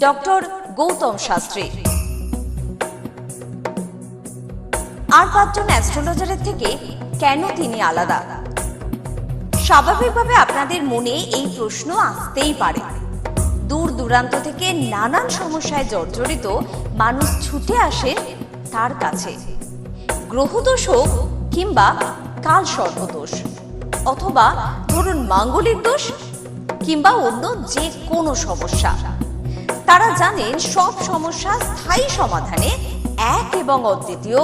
Doctor Gautam Shastri. আর 5 জন অ্যাস্ট্রোলজারের থেকে কেন তিনি আলাদা? স্বাভাবিকভাবে আপনাদের মনে এই প্রশ্ন আসতেই পারে। দূর দূরান্ত থেকে নানান সমস্যায় জর্জরিত মানুষ ছুটে আসে তার কাছে। গ্রহদোষ হোক কিংবা কাল সর্পদোষ, অথবা ধরুন মাঙ্গলিক দোষ কিংবা অন্য যে কোনো সমস্যা, তারা জানেন সব সমস্যা স্থায়ী সমাধানে এক এবং অদ্বিতীয়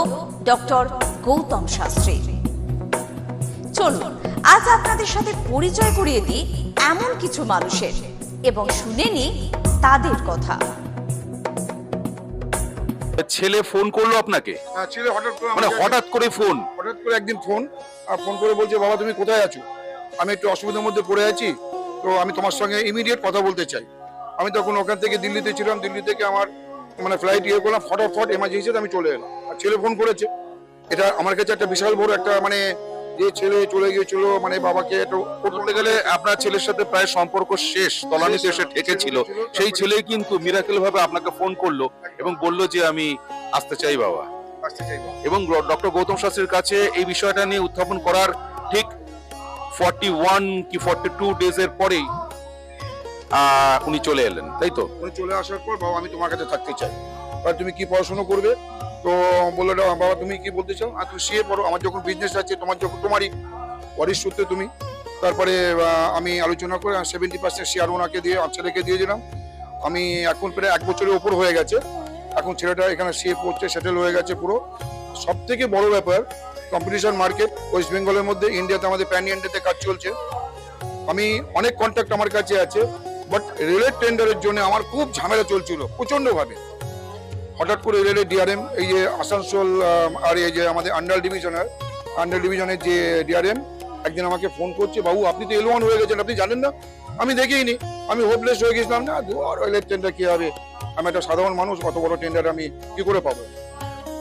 ডক্টর গৌতম শাস্ত্রী। চলুন আজ আপনাদের সাথে পরিচয় করিয়ে দিই এমন কিছু মানুষের এবং শুনে নিই তাদের কথা। ছেলে ফোন করলো আপনাকে? হ্যাঁ, ছেলে হঠাৎ করে হঠাৎ করে ফোন? হঠাৎ করে একদিন ফোন করে বলছে, বাবা তুমি কোথায় আছো? আমি একটু অসুবিধার মধ্যে পড়ে আছি, তো আমি তোমার সঙ্গে ইমিডিয়েট কথা বলতে চাই। আমি তখন ওখান থেকে দিল্লিতে ছিলাম, দিল্লি থেকে আমার ফ্লাইট করলাম, ফটাফট এমার্জেন্সিতে আমি চলে এলাম। আর ছেলে ফোন করেছে, এটা আমার কাছে একটা বিশাল বড় একটা যে ছেলে চলে গিয়েছিল বাবাকে একটু করতে গেলে আপনার ছেলের সাথে প্রায় সম্পর্ক শেষ, তলানিতে এসে ঠেকেছিল। সেই ছেলে কিন্তু মিরাকেল ভাবে আপনাকে ফোন করলো এবং বলল যে আমি আসতে চাই বাবা। এবং ডক্টর গৌতম শাস্ত্রীর কাছে এই বিষয়টা নিয়ে উত্থাপন করার ঠিক 41 কি 42 ডেজ এর পরেই উনি চলে এলেন, তাই তো? উনি চলে আসার পর, বাবা আমি তোমার কাছে থাকতে চাই, আর তুমি কি পড়াশোনা করবে? তো বললো, বাবা তুমি কি বলতে চাও? আর তুমি সিএ পড়ো, আমার যখন বিজনেস আছে, তোমারই ওয়ারিশ সূত্রে তুমি। তারপরে আমি আলোচনা করে 70% শেয়ার ওনাকে দিয়ে ছেলেকে দিয়ে দিলাম। আমি এখন প্রায় 1 বছরের ওপর হয়ে গেছে, এখন ছেলেটা এখানে সিএ পড়ছে, সেটেল হয়ে গেছে পুরো। সব থেকে বড় ব্যাপার, কম্পিটিশন মার্কেট ওয়েস্ট বেঙ্গলের মধ্যে, ইন্ডিয়াতে আমাদের প্যান ইন্ডিয়াতে কাজ চলছে। আমি অনেক কন্ট্যাক্ট আমার কাছে আছে, বাট রেলের টেন্ডারের জন্য আমার খুব ঝামেলা চলছিল প্রচন্ড ভাবে। হঠাৎ করে রেলের ডিআরএম, এই যে আসানসোল আর এই যে আমাদের আন্ডার ডিভিশনের যে ডিআরএম, একদিন আমাকে ফোন করছে, বাবু আপনি তো L1 হয়ে গেছেন, আপনি জানেন না? আমি দেখিনি, আমি হোপলেস হয়ে গেছিলাম। না রেলের টেন্ডার কি হবে, আমি একটা সাধারণ মানুষ, অত বড় টেন্ডার আমি কি করে পাবো?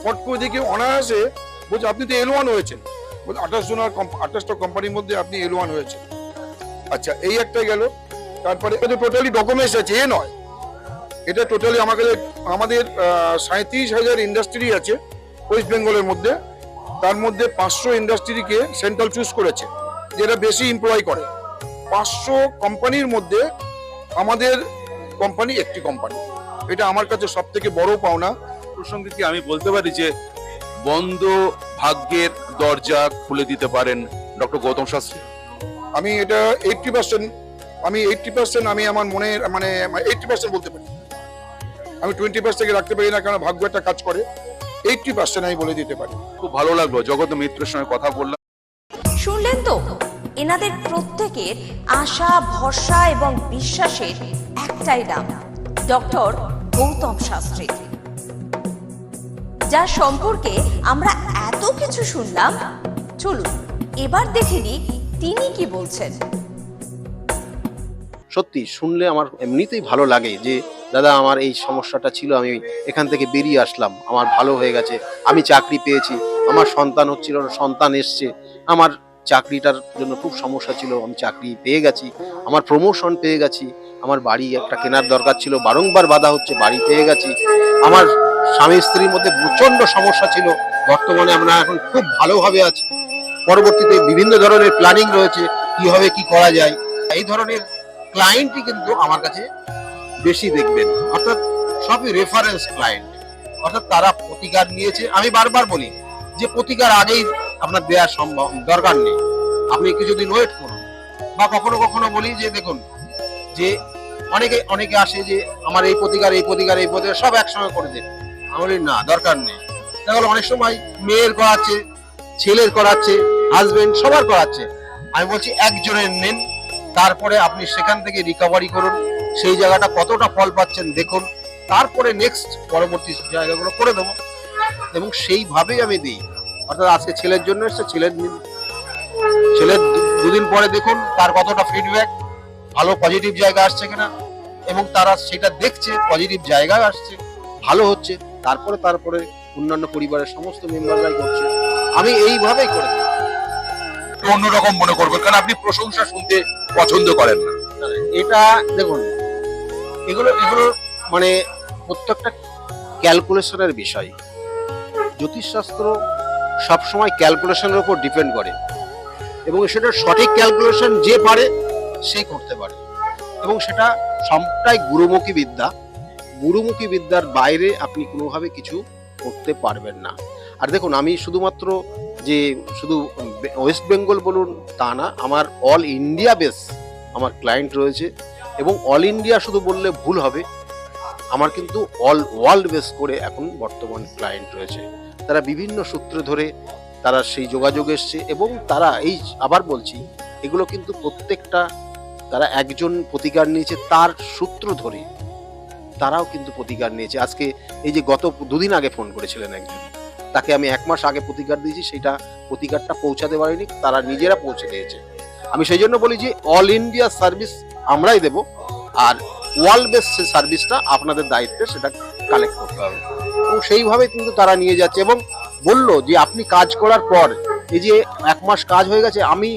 ফট করে দেখি অনায়াসে বলছে, আপনি তো L1 হয়েছেন। বলছে 28টা কোম্পানির মধ্যে আপনি L1 হয়েছেন। আচ্ছা, এই একটা গেল। তারপরে টোটালি ডকুমেন্টস আছে, এ নয়, এটা টোটালি আমাদের 37,000 ইন্ডাস্ট্রি আছে ওয়েস্ট বেঙ্গলের মধ্যে। তার মধ্যে 500 ইন্ডাস্ট্রিকে সেন্ট্রাল চুজ করেছে, যেটা বেশি এমপ্লয় করে। 500 কোম্পানির মধ্যে আমাদের কোম্পানি একটি কোম্পানি, এটা আমার কাছে সব থেকে বড় পাওনা। প্রসঙ্গে কি আমি বলতে পারি যে বন্ধ ভাগ্যের দরজা খুলে দিতে পারেন ডক্টর গৌতম শাস্ত্রী? আমি এটা 80% আমি আমার মনে 80% বলতে পারি। আমি 20% রাখতে পারি না, কারণ ভাগ্য একটা কাজ করে। 80% আমি বলে দিতে পারি। খুব ভালো লাগলো জগত মিত্রের সঙ্গে কথা বললাম। শুনলেন তো, এনাদের প্রত্যেকের আশা, ভরসা এবং বিশ্বাসের একটাই নাম, ডক্টর গৌতম শাস্ত্রী, যার সম্পর্কে আমরা এত কিছু শুনলাম। চলুন এবার দেখে নিই তিনি কি বলছেন। সত্যি শুনলে আমার এমনিতেই ভালো লাগে যে দাদা আমার এই সমস্যাটা ছিল, আমি এখান থেকে বেরিয়ে আসলাম, আমার ভালো হয়ে গেছে, আমি চাকরি পেয়েছি, আমার সন্তান হচ্ছিল না, সন্তান এসছে, আমার চাকরিটার জন্য খুব সমস্যা ছিল, আমি চাকরি পেয়ে গেছি, আমার প্রমোশন পেয়ে গেছি, আমার বাড়ি একটা কেনার দরকার ছিল, বারংবার বাধা হচ্ছে, বাড়ি পেয়ে গেছি, আমার স্বামী স্ত্রীর মধ্যে প্রচন্ড সমস্যা ছিল, বর্তমানে আমরা এখন খুব ভালোভাবে আছি, পরবর্তীতে বিভিন্ন ধরনের প্ল্যানিং রয়েছে কিভাবে কি করা যায়। এই ধরনের ক্লায়েন্টই কিন্তু আমার কাছে বেশি দেখবেন, অর্থাৎ সবই রেফারেন্স ক্লায়েন্ট, অর্থাৎ তারা প্রতিকার নিয়েছে। আমি বারবার বলি যে প্রতিকার আগেই আপনার দেওয়ার সম্ভব দরকার নেই, আপনি কিছুদিন ওয়েট করুন। বা কখনো কখনো বলি যে দেখুন, যে অনেকে আসে যে আমার এই প্রতিকার সব একসঙ্গে করে দেন, আমি বলি না, দরকার নেই। তাহলে অনেক সময় মেয়ের করাচ্ছে, ছেলের করাচ্ছে, হাজবেন্ড সবার করাচ্ছে, আমি বলছি একজনের নেন, তারপরে আপনি সেখান থেকে রিকভারি করুন, সেই জায়গাটা কতটা ফল পাচ্ছেন দেখুন, তারপরে নেক্সট পরবর্তী জায়গাগুলো করে দেবো। এবং সেইভাবেই আমি দিই, অর্থাৎ আজকে ছেলের জন্য এসছে, ছেলের দুদিন পরে দেখুন তার কতটা ফিডব্যাক, ভালো পজিটিভ জায়গা আসছে কিনা, এবং তারা সেটা দেখছে পজিটিভ জায়গায় আসছে, ভালো হচ্ছে, তারপরে অন্যান্য পরিবারের সমস্ত মেম্বাররাই করছে। আমি এইভাবেই করে দিই। অন্যরকম মনে করবেন, কারণ আপনি প্রশংসা শুনতে পছন্দ করেন না। এটা দেখুন, এগুলো মানে প্রত্যেকটা ক্যালকুলেশনের বিষয়। জ্যোতিষশাস্ত্র সবসময় ক্যালকুলেশনের উপর ডিপেন্ড করে এবং সেটা সঠিক ক্যালকুলেশন যে পারে সেই করতে পারে এবং সেটা সবটাই গুরুমুখী বিদ্যা। গুরুমুখী বিদ্যার বাইরে আপনি কোনোভাবে কিছু করতে পারবেন না। আর দেখুন, আমি শুধুমাত্র যে শুধু ওয়েস্ট বেঙ্গল বলুন তা না, আমার অল ইন্ডিয়া বেস আমার ক্লায়েন্ট রয়েছে এবং অল ইন্ডিয়া শুধু বললে ভুল হবে, আমার কিন্তু অল ওয়ার্ল্ড বেস করে এখন বর্তমান ক্লায়েন্ট রয়েছে। তারা বিভিন্ন সূত্র ধরে তারা সেই যোগাযোগ এসছে এবং তারা এই আবার বলছি, এগুলো কিন্তু প্রত্যেকটা তারা একজন প্রতিকার নিয়েছে তার সূত্র ধরে, তারাও কিন্তু প্রতিকার নিয়েছে। আজকে এই যে গত দুদিন আগে ফোন করেছিলেন একজন, তাকে আমি 1 মাস আগে প্রতিকার দিয়েছি, সেটা প্রতিকারটা পৌঁছাতে পারিনি, তারা নিজেরা পৌঁছে দিয়েছে। আমি সেই জন্য বলি যে অল ইন্ডিয়া সার্ভিস আমরাই দেব, আর ওয়ার্ল্ড বেস সার্ভিসটা আপনাদের দায়িত্বে সেটা কালেক্ট করতে হবে এবং সেইভাবে কিন্তু তারা নিয়ে যাচ্ছে। এবং বললো যে আপনি কাজ করার পর, এই যে 1 মাস কাজ হয়ে গেছে, আমি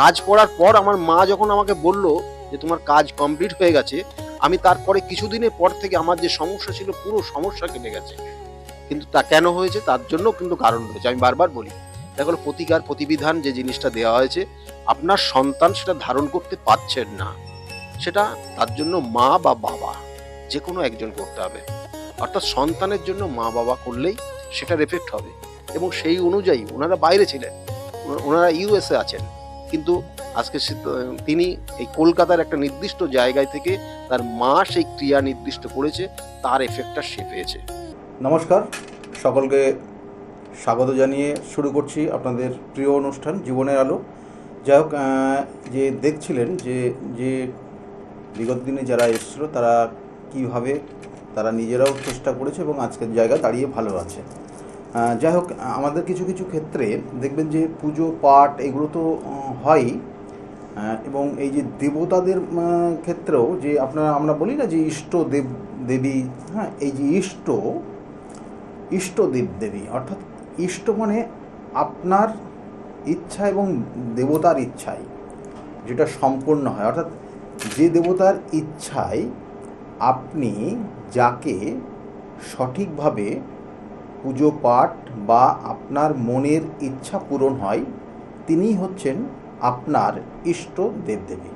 কাজ করার পর আমার মা যখন আমাকে বললো যে তোমার কাজ কমপ্লিট হয়ে গেছে, আমি তারপরে কিছুদিনের পর থেকে আমার যে সমস্যা ছিল পুরো সমস্যা কেটে গেছে। কিন্তু তা কেন হয়েছে তার জন্য কিন্তু কারণ রয়েছে। আমি বারবার বলি, দেখো প্রতিকার প্রতিবিধান যে জিনিসটা দেওয়া হয়েছে, আপনার সন্তান সেটা ধারণ করতে পারছেন না, সেটা তার জন্য মা বা বাবা যে কোনো একজন করতে হবে। অর্থাৎ সন্তানের জন্য মা বাবা করলেই সেটার এফেক্ট হবে এবং সেই অনুযায়ী ওনারা বাইরে ছিলেন, ওনারা ইউএসএ আছেন, কিন্তু আজকে তিনি এই কলকাতার একটা নির্দিষ্ট জায়গায় থেকে তার মা সেই ক্রিয়া নির্দিষ্ট করেছে, তার এফেক্টটা সে পেয়েছে। নমস্কার, সকলকে স্বাগত জানিয়ে শুরু করছি আপনাদের প্রিয় অনুষ্ঠান জীবনের আলো। যাই হোক, যে দেখছিলেন যে বিগত দিনে যারা এসেছিল তারা কিভাবে তারা নিজেরাও চেষ্টা করেছে এবং আজকের জায়গায় দাঁড়িয়ে ভালো আছে। যাই হোক, আমাদের কিছু কিছু ক্ষেত্রে দেখবেন যে পুজো পাঠ এগুলো তো হয়ই, এবং এই যে দেবতাদের ক্ষেত্রেও যে আমরা বলি না যে ইষ্ট দেব দেবী, হ্যাঁ, এই যে ইষ্ট দেব দেবী, অর্থাৎ ইষ্ট মানে আপনার ইচ্ছা এবং দেবতার ইচ্ছায় যেটা সম্পূর্ণ হয়, অর্থাৎ যে দেবতার ইচ্ছায় আপনি যাকে সঠিকভাবে পুজো পাঠ বা আপনার মনের ইচ্ছা পূরণ হয়, তিনিই হচ্ছেন আপনার ইষ্ট দেবদেবী।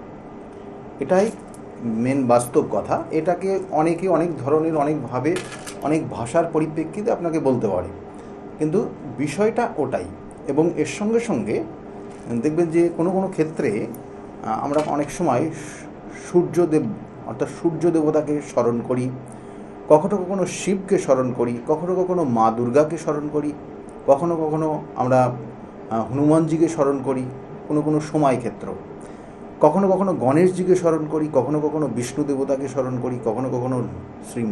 এটাই মেন বাস্তব কথা। এটাকে অনেকে অনেক ধরনের অনেকভাবে অনেক ভাষার পরিপ্রেক্ষিতে আপনাকে বলতে পারে, কিন্তু বিষয়টা ওটাই। এবং এর সঙ্গে সঙ্গে দেখবেন যে কোনো কোনো ক্ষেত্রে আমরা অনেক সময় সূর্যদেব অর্থাৎ সূর্য দেবতাকে স্মরণ করি, কখনো কখনো শিবকে স্মরণ করি, কখনো কখনো মা দুর্গাকে স্মরণ করি, কখনো কখনো আমরা হনুমানজিকে স্মরণ করি কোনো কোনো সময় ক্ষেত্র, কখনো কখনো গণেশজিকে স্মরণ করি, কখনো কখনো বিষ্ণু দেবতাকে স্মরণ করি, কখনো কখনো শ্রী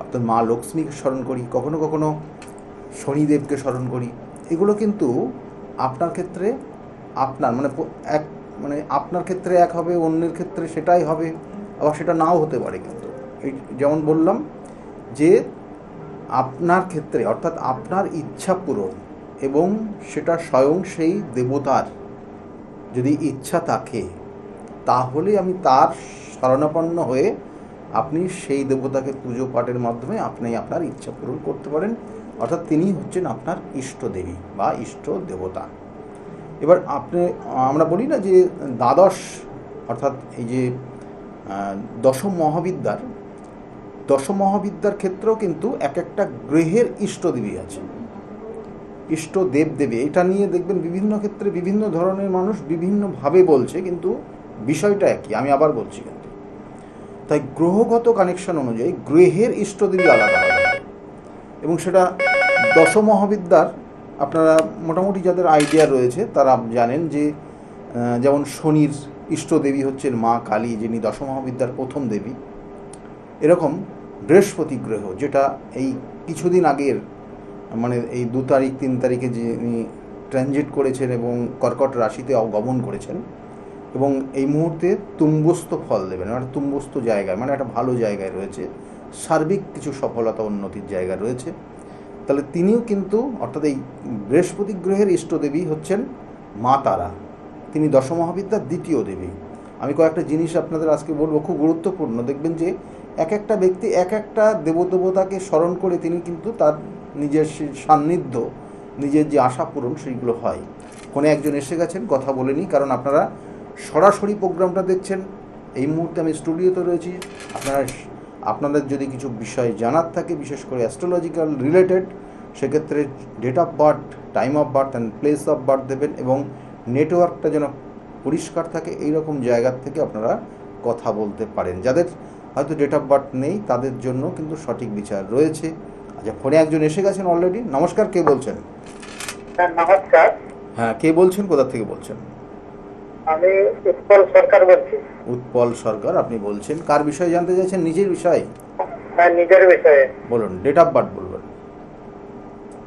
অর্থাৎ মা লক্ষ্মীকে স্মরণ করি, কখনো কখনো শনিদেবকে স্মরণ করি। এগুলো কিন্তু আপনার ক্ষেত্রে আপনার মানে আপনার ক্ষেত্রে এক হবে, অন্যের ক্ষেত্রে সেটাই হবে, আবার সেটা নাও হতে পারে। কিন্তু এই যেমন বললাম যে আপনার ক্ষেত্রে অর্থাৎ আপনার ইচ্ছা পূরণ এবং সেটা স্বয়ং সেই দেবতার যদি ইচ্ছা থাকে, তাহলে আমি তার শরণাপন্ন হয়ে আপনি সেই দেবতাকে পুজো পাঠের মাধ্যমে আপনি আপনার ইচ্ছা পূরণ করতে পারেন, অর্থাৎ তিনি হচ্ছেন আপনার ইষ্ট দেবী বা ইষ্ট দেবতা। এবার আমরা বলি না যে দ্বাদশ অর্থাৎ এই যে দশম মহাবিদ্যার ক্ষেত্রেও কিন্তু এক একটা গ্রহের ইষ্টদেবী আছে, ইষ্ট দেবদেবী। এটা নিয়ে দেখবেন বিভিন্ন ক্ষেত্রে বিভিন্ন ধরনের মানুষ বিভিন্নভাবে বলছে, কিন্তু বিষয়টা একই। আমি আবার বলছি, কিন্তু তাই গ্রহগত কানেকশন অনুযায়ী গ্রহের ইষ্টদেবী আলাদা হবে এবং সেটা দশমহাবিদ্যার আপনারা মোটামুটি যাদের আইডিয়া রয়েছে তারা জানেন যে যেমন শনির ইষ্টদেবী হচ্ছেন মা কালী, যিনি দশমহাবিদ্যার প্রথম দেবী। এরকম বৃহস্পতি গ্রহ, যেটা এই কিছুদিন আগের মানে এই 2 তারিখ 3 তারিখে যিনি ট্রানজিট করেছেন এবং কর্কট রাশিতে অবগমন করেছেন এবং এই মুহূর্তে তুম্বস্থ ফল দেবেন, মানে তুম্বস্থ জায়গায়, মানে একটা ভালো জায়গায় রয়েছে, সার্বিক কিছু সফলতা উন্নতির জায়গা রয়েছে। তাহলে তিনিও কিন্তু অর্থাৎ এই বৃহস্পতি গ্রহের ইষ্টদেবী হচ্ছেন মা তারা, তিনি দশমহাবিদ্যার দ্বিতীয় দেবী। আমি কয়েকটা জিনিস আপনাদের আজকে বলবো, খুব গুরুত্বপূর্ণ। দেখবেন যে এক একটা ব্যক্তি এক একটা দেবতাকে স্মরণ করে তিনি কিন্তু তার নিজের সান্নিধ্য, নিজের যে আশা পূরণ সেইগুলো হয়। কোনে একজন এসে গেছেন, কথা বলেনি, কারণ আপনারা সরাসরি প্রোগ্রামটা দেখছেন। এই মুহূর্তে আমি স্টুডিওতে রয়েছি। আপনাদের যদি কিছু বিষয় জানার থাকে, বিশেষ করে অ্যাস্ট্রোলজিক্যাল রিলেটেড, সেক্ষেত্রে date of birth, time of birth and place of birth দেবেন, এবং নেটওয়ার্কটা যেন পরিষ্কার থাকে, এইরকম জায়গার থেকে আপনারা কথা বলতে পারেন। যাদের হয়তো ডেট অফ বার্থ নেই তাদের জন্য কিন্তু সঠিক বিচার রয়েছে। আচ্ছা, ফোনে একজন এসে গেছেন অলরেডি। নমস্কার, কে বলছেন? নমস্কার, হ্যাঁ, কে বলছেন, কোথা থেকে বলছেন? আমি উৎপল সরকার বলছি। উৎপল সরকার, আপনি বলছেন কার বিষয়ে জানতে চাইছেন? নিজের বিষয়ে? হ্যাঁ, নিজের বিষয়ে। বলুন, ডেট অফ বার্থ বলবেন।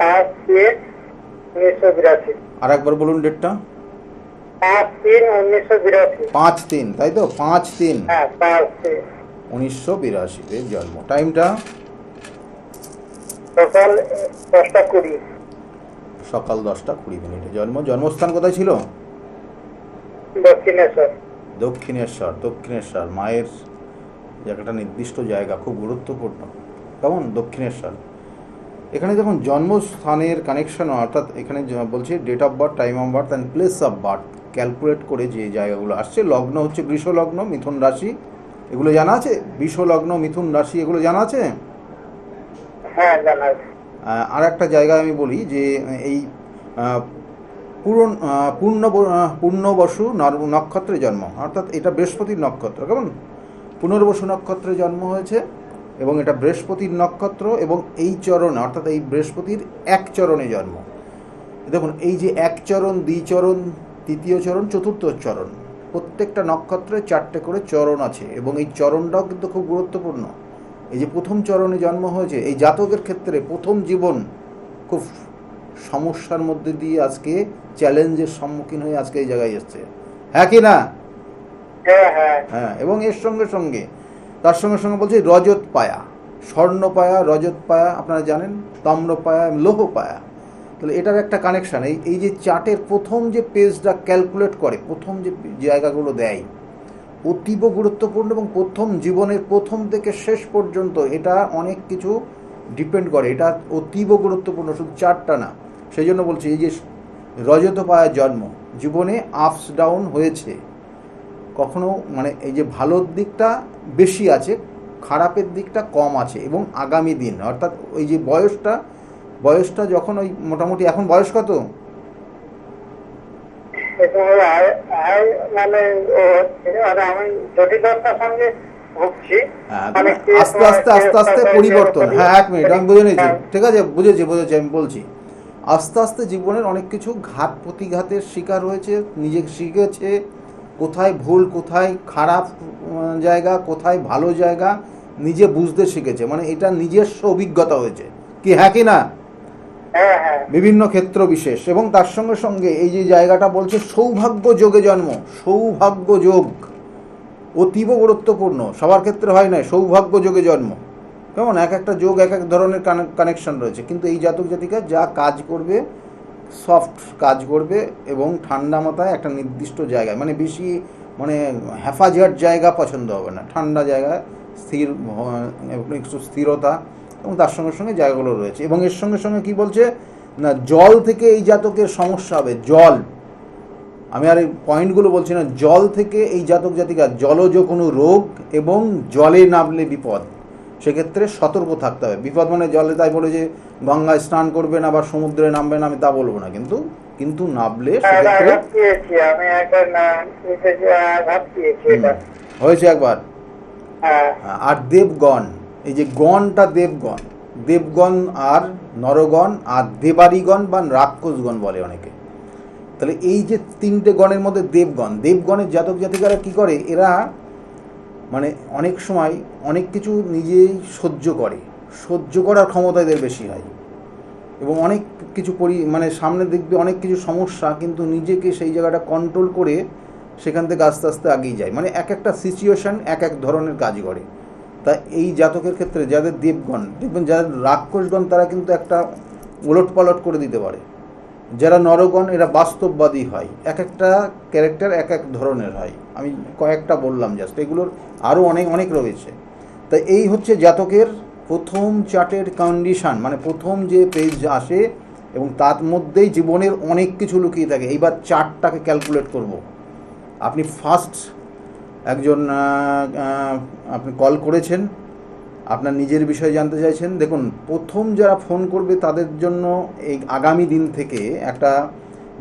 5/3/1982। আর একবার বলুন ডেটটা। 5/3/1982। 5/3, তাই তো? 5/3 হ্যাঁ, 5/3। 1982-তে জন্ম। টাইমটা? সকাল 10টা 20। সকাল 10টা 20 জন্ম। জন্মস্থান কোথায় ছিল? দক্ষিণেশ্বর। দক্ষিণেশ্বর। মায়ের যে একটা নির্দিষ্ট জায়গা, খুব গুরুত্বপূর্ণ। কেমন? দক্ষিণেশ্বর। এখানে যখন জন্মস্থানের কানেকশন, অর্থাৎ এখানে বলছে date of birth, time of birth and place of birth calculate করে যে জায়গাগুলো আসছে। লগ্ন হচ্ছে বৃষ লগ্ন, মিথুন রাশি, এগুলো জানা আছে? বৃষ লগ্ন, মিথুন রাশি, এগুলো জানা আছে? হ্যাঁ, জানা আছে। আর একটা জায়গায় আমি বলি যে এই পূর্ণবসু নক্ষত্রে জন্ম, অর্থাৎ এটা বৃহস্পতির নক্ষত্র। কেমন? পুনর্বসু নক্ষত্রে জন্ম হয়েছে এবং এটা বৃহস্পতির নক্ষত্র, এবং এই চরণে, অর্থাৎ এই বৃহস্পতির এক চরণে জন্ম। দেখুন, এই যে এক চরণ, দ্বিচরণ, তৃতীয় চরণ, চতুর্থ চরণ, প্রত্যেকটা নক্ষত্রে 4টে করে চরণ আছে, এবং এই চরণটাও কিন্তু খুব গুরুত্বপূর্ণ। এই যে প্রথম চরণে জন্ম হয়েছে, এই জাতকের ক্ষেত্রে প্রথম জীবন খুব সমস্যার মধ্যে দিয়ে আজকে চ্যালেঞ্জের সম্মুখীন হয়ে আজকে এই জায়গায় এসছে। হ্যাঁ কি না? হ্যাঁ। এবং এর সঙ্গে সঙ্গে তার সঙ্গে সঙ্গে বলছে রজত পায়া, স্বর্ণ পায়া, রজত পায়া আপনারা জানেন, তাম্র পায়া, লৌহ পায়া। তাহলে এটার একটা কানেকশান। এই যে চার্টের প্রথম যে পেজটা ক্যালকুলেট করে, প্রথম যে জায়গাগুলো দেয়, অতীব গুরুত্বপূর্ণ, এবং প্রথম জীবনের প্রথম থেকে শেষ পর্যন্ত এটা অনেক কিছু ডিপেন্ড করে। এটা অতীব গুরুত্বপূর্ণ, শুধু চারটা না। সেই জন্য বলছি, এই যে রজত পায়া জন্ম, জীবনে আপস ডাউন হয়েছে, কখনো মানে এই যে ভালোর দিকটা বেশি আছে, খারাপের দিকটা কম আছে, এবং আগামী দিন, অর্থাৎ ওই যে বয়সটা যখন ওই মোটামুটি, এখন বয়স কত? মানে আমি জটিলতার সঙ্গে ভুগছি। আস্তে আস্তে পরিবর্তন। হ্যাঁ, 1 মিনিট, আমি বুঝে নিয়েছি। ঠিক আছে, বুঝেছি, আমি বলছি। আস্তে আস্তে জীবনের অনেক কিছু ঘাত প্রতিঘাতের শিকার হয়েছে, নিজে শিখেছে কোথায় ভুল, কোথায় খারাপ জায়গা, কোথায় ভালো জায়গা, নিজে বুঝতে শিখেছে। মানে এটা নিজস্ব অভিজ্ঞতা হয়েছে কি? হ্যাঁ কি না? বিভিন্ন ক্ষেত্র বিশেষ। এবং তার সঙ্গে সঙ্গে এই যে জায়গাটা বলছে সৌভাগ্য যোগে জন্ম, সৌভাগ্য যোগ অতীব গুরুত্বপূর্ণ, সবার ক্ষেত্রে হয় না। সৌভাগ্য যোগে জন্ম, কেমন? এক একটা যোগ এক এক ধরনের কানেকশন রয়েছে, কিন্তু এই জাতক জাতিকা যা কাজ করবে, সফট কাজ করবে, এবং ঠান্ডা মাথায় একটা নির্দিষ্ট জায়গায়, মানে বেশি মানে হ্যাফাজার্ট জায়গা পছন্দ হবে না, ঠান্ডা জায়গায় স্থির, একটু স্থিরতা, এবং তার সঙ্গে সঙ্গে জায়গাগুলো রয়েছে। এবং এর সঙ্গে সঙ্গে কি বলছে না, জল থেকে এই জাতকের সমস্যা হবে। জল, আমি আর এই পয়েন্টগুলো বলছি না, জল থেকে এই জাতক জাতিকা জলজ কোনো রোগ এবং জলে নামলে বিপদ, সেক্ষেত্রে সতর্ক থাকতে হবে। বিপদ মানে জলে, তাই বলে যে গঙ্গায় স্নান করবেন আবার সমুদ্রে নামবেন, আমি তা বলবো না, কিন্তু নামলে সেক্ষেত্রে হয়েছে একবার। আর দেবগণ, এই যে গণটা, দেবগণ আর নরগণ আর দেবারিগণ বা রাক্ষসগণ বলে অনেকে। তাহলে এই যে 3টে গণের মধ্যে দেবগণের জাতক জাতিকারা কি করে, এরা মানে অনেক সময় অনেক কিছু নিজেই সহ্য করার ক্ষমতা এদের বেশি হয়, এবং অনেক কিছু মানে সামনে দেখবে অনেক কিছু সমস্যা, কিন্তু নিজেকে সেই জায়গাটা কন্ট্রোল করে সেখান থেকে আস্তে আস্তে আগিয়ে যায়। মানে এক একটা সিচুয়েশন এক এক ধরনের কাজ করে। তা এই জাতকের ক্ষেত্রে যাদের দেবগণ, দেখবেন যাদের রাক্ষসগণ তারা কিন্তু একটা ওলটপালট করে দিতে পারে। যারা নরগণ এরা বাস্তববাদী হয়, এক একটা ক্যারেক্টার এক এক ধরনের হয়। আমি কয়েকটা বললাম জাস্ট, এগুলোর আরও অনেক রয়েছে। তাই এই হচ্ছে জাতকের প্রথম চার্টের কন্ডিশন, মানে প্রথম যে পেজ আসে এবং তার মধ্যেই জীবনের অনেক কিছু লুকিয়ে থাকে। এইবার চার্টটাকে ক্যালকুলেট করব। আপনি ফার্স্ট একজন আপনি কল করেছেন, আপনার নিজের বিষয়ে জানতে চাইছেন। দেখুন, প্রথম যারা ফোন করবে তাদের জন্য এই আগামী দিন থেকে একটা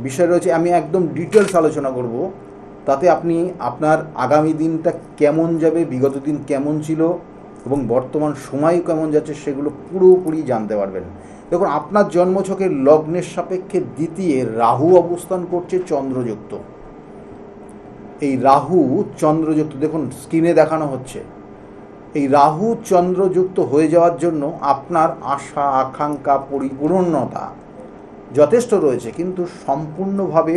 বিষয় রয়েছে, আমি একদম ডিটেলস আলোচনা করব। তাতে আপনি আপনার আগামী দিনটা কেমন যাবে, বিগত দিন কেমন ছিল এবং বর্তমান সময় কেমন যাচ্ছে সেগুলো পুরোপুরি জানতে পারবেন। দেখুন, আপনার জন্মছকের লগ্নের সাপেক্ষে দ্বিতীয় রাহু অবস্থান করছে চন্দ্রযুক্ত। এই রাহু চন্দ্রযুক্ত দেখুন স্ক্রিনে দেখানো হচ্ছে। এই রাহু চন্দ্রযুক্ত হয়ে যাওয়ার জন্য আপনার আশা আকাঙ্ক্ষা পরিপূর্ণতা যথেষ্ট রয়েছে, কিন্তু সম্পূর্ণভাবে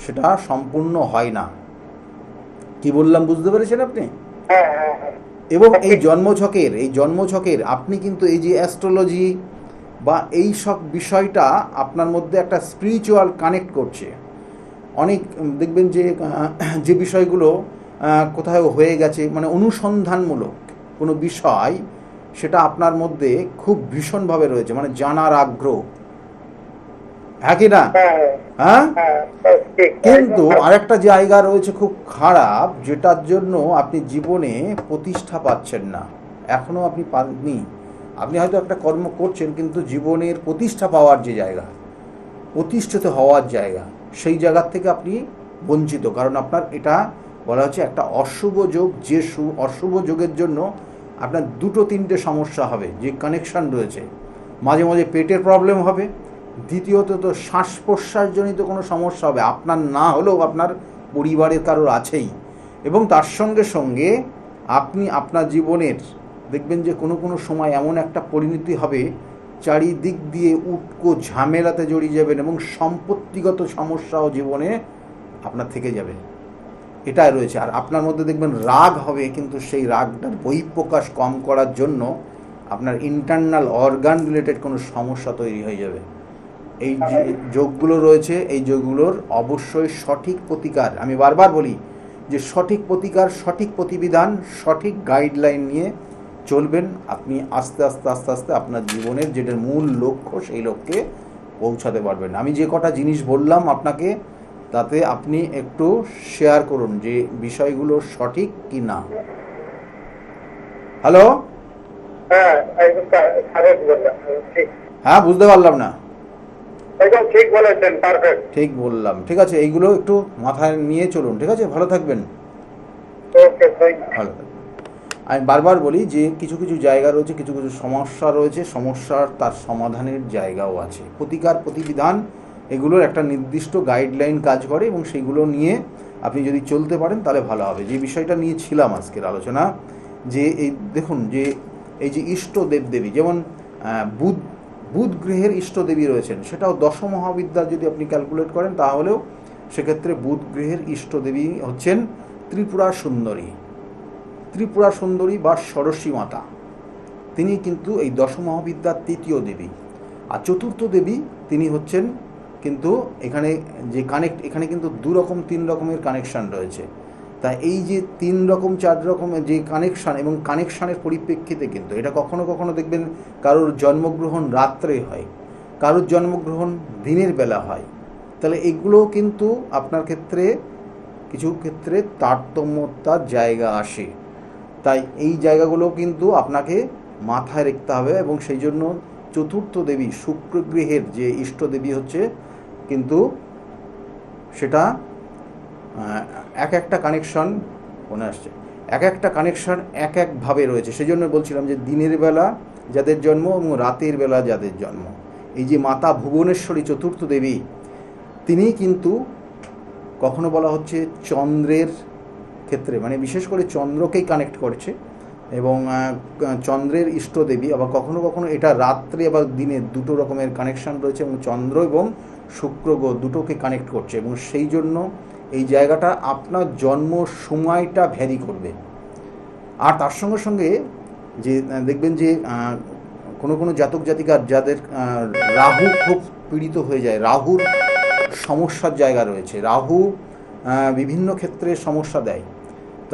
সেটা সম্পূর্ণ হয় না। কি বললাম বুঝতে পেরেছেন আপনি? হ্যাঁ হ্যাঁ হ্যাঁ এবং এই জন্মছকের আপনি কিন্তু এই যে অ্যাস্ট্রোলজি বা এই সব বিষয়টা আপনার মধ্যে একটা স্পিরিচুয়াল কানেক্ট করছে। অনেক দেখবেন যে বিষয়গুলো কোথাও হয়ে গেছে, মানে অনুসন্ধানমূলক কোনো বিষয়, সেটা আপনার মধ্যে খুব ভীষণভাবে রয়েছে, মানে জানার আগ্রহ, হ্যাঁ কি না? হ্যাঁ, ঠিক। কিন্তু আরেকটা জায়গা রয়েছে খুব খারাপ, যেটার জন্য আপনি জীবনে প্রতিষ্ঠা পাচ্ছেন না, এখনো আপনি পাননি। আপনি হয়তো একটা কর্ম করছেন, কিন্তু জীবনের প্রতিষ্ঠা পাওয়ার যে জায়গা, প্রতিষ্ঠিত হওয়ার জায়গা, সেই জায়গার থেকে আপনি বঞ্চিত। কারণ আপনার এটা বলা হচ্ছে একটা অশুভ যোগ, যে অশুভ যোগের জন্য আপনার দুটো তিনটে সমস্যা হবে, যে কানেকশান রয়েছে। মাঝে মাঝে পেটের প্রবলেম হবে, দ্বিতীয়ত তো শ্বাস প্রশ্বাসজনিত কোনো সমস্যা হবে, আপনার না হলেও আপনার পরিবারের কারোর আছেই। এবং তার সঙ্গে সঙ্গে আপনি আপনার জীবনের দেখবেন যে কোনো সময় এমন একটা পরিণতি হবে, চারিদিক দিয়ে উটকো ঝামেলাতে জড়িয়ে যাবেন এবং সম্পত্তিগত সমস্যাও জীবনে আপনার থেকে যাবে, এটাই রয়েছে। আর আপনার মধ্যে দেখবেন রাগ হবে, কিন্তু সেই রাগটার বহিঃপ্রকাশ কম করার জন্য আপনার ইন্টারনাল অর্গান রিলেটেড কোনো সমস্যা তৈরি হয়ে যাবে। এই যে যোগগুলো রয়েছে, এই যোগগুলোর অবশ্যই সঠিক প্রতিকার, আমি বারবার বলি যে সঠিক প্রতিকার, সঠিক প্রতিবিধান, সঠিক গাইডলাইন নিয়ে চলবেন, আপনি আস্তে আস্তে আস্তে আস্তে আপনার জীবনের যেটা মূল লক্ষ্য সেই লক্ষ্যে পৌঁছাতে পারবেন। আমি যে কটা জিনিস বললাম আপনাকে, তাতে আপনি একটু শেয়ার করুন যে বিষয়গুলো সঠিক কি না। হ্যালো, হ্যাঁ একদম correct বললাম, ঠিক হ্যাঁ বুঝতে পারলাম না। একদম ঠিক বলেছেন, পারফেক্ট। ঠিক বললাম, ঠিক আছে, এইগুলো একটু মাথায় নিয়ে চলুন, ঠিক আছে? ভালো থাকবেন, ওকে, থ্যাংক ইউ। ভালো থাকবেন। আমি বারবার বলি যে কিছু কিছু জায়গা রয়েছে, কিছু কিছু সমস্যা রয়েছে, সমস্যার তার সমাধানের জায়গাও আছে। প্রতিকার প্রতিবিধান এগুলোর একটা নির্দিষ্ট গাইডলাইন কাজ করে, এবং সেইগুলো নিয়ে আপনি যদি চলতে পারেন তাহলে ভালো হবে। যে বিষয়টা নিয়ে ছিলাম আজকের আলোচনা, যে এই দেখুন যে এই যে ইষ্ট দেবদেবী, যেমন বুধ গ্রহের ইষ্ট দেবী রয়েছেন, সেটাও দশমহাবিদ্যা যদি আপনি ক্যালকুলেট করেন তাহলেও সেক্ষেত্রে বুধ গ্রহের ইষ্ট দেবী হচ্ছেন ত্রিপুরা সুন্দরী বা ষোড়শী মাতা। তিনি কিন্তু এই দশমহাবিদ্যার তৃতীয় দেবী। আর চতুর্থ দেবী তিনি হচ্ছেন কিন্তু এখানে যে এখানে কিন্তু তিন রকমের কানেকশান রয়েছে। তাই এই যে 3 রকম 4 রকমের যে কানেকশান, এবং কানেকশানের পরিপ্রেক্ষিতে কিন্তু এটা কখনো কখনো দেখবেন কারোর জন্মগ্রহণ রাত্রে হয়, কারোর জন্মগ্রহণ দিনের বেলা হয়। তাহলে এগুলো কিন্তু আপনার ক্ষেত্রে কিছু ক্ষেত্রে তারতম্যতার জায়গা আসে। তাই এই জায়গাগুলো কিন্তু আপনাকে মাথায় রাখতে হবে, এবং সেই জন্য চতুর্থ দেবী শুক্র গ্রহের যে ইষ্ট দেবী হচ্ছে, কিন্তু সেটা এক একটা কানেকশন মনে আসছে, এক একটা কানেকশন এক একভাবে রয়েছে। সেই জন্য বলছিলাম যে দিনের বেলা যাদের জন্ম এবং রাতের বেলা যাদের জন্ম, এই যে মাতা ভুবনেশ্বরী চতুর্থ দেবী, তিনি কিন্তু কখনো বলা হচ্ছে চন্দ্রের ক্ষেত্রে, মানে বিশেষ করে চন্দ্রকেই কানেক্ট করছে, এবং চন্দ্রের ইষ্ট দেবী। আবার কখনো কখনো এটা রাত্রে আবার দিনে দুটো রকমের কানেকশান রয়েছে, এবং চন্দ্র এবং শুক্র গ্রহ দুটোকে কানেক্ট করছে, এবং সেই জন্য এই জায়গাটা আপনার জন্ম সময়টা ভ্যারি করবে। আর তার সঙ্গে সঙ্গে যে দেখবেন যে কোনো জাতক জাতিকার যাদের রাহু খুব পীড়িত হয়ে যায়, রাহুর সমস্যার জায়গা রয়েছে, রাহু বিভিন্ন ক্ষেত্রে সমস্যা দেয়।